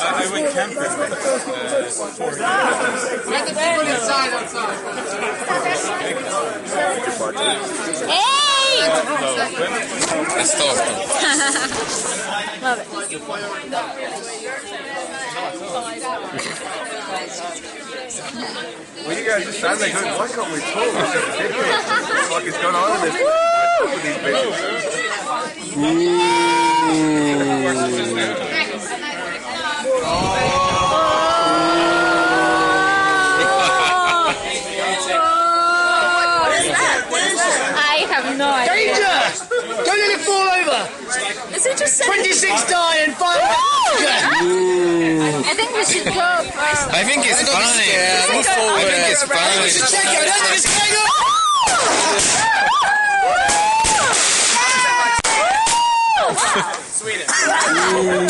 I went camping. Hey! Let's talk. Love it. Well, you guys just stand there going, why can't we talk? It's ridiculous. What is going on with these people? No idea. Danger! Don't let it fall over! Is it just 26 die and 5 I think we should go first. I think it's fine. I think it's fine. We should check it. I don't think it's going on! Sweden. Oh!